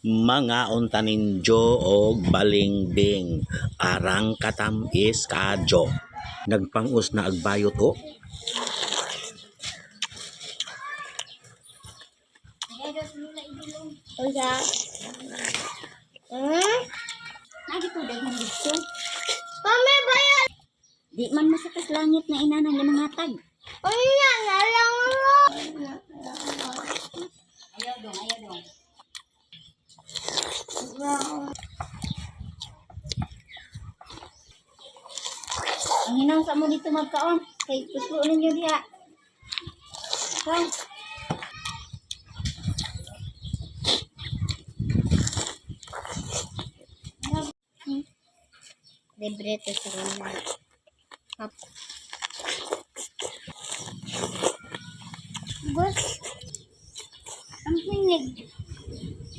Mga untaninjo og balingbing arang katamis kadyo. Nagpangus na agbayot o. Uya. Lagi to daghang dito. Mami, bayan! Di man masakas langit na ina ng limangatag. Uya, nalang mo. Ayaw dong. Ang hinang sa mo dito magkaon. Kay kuslo ninyo diha. Come. Libre to sa kanya. Bus. Ang pinig.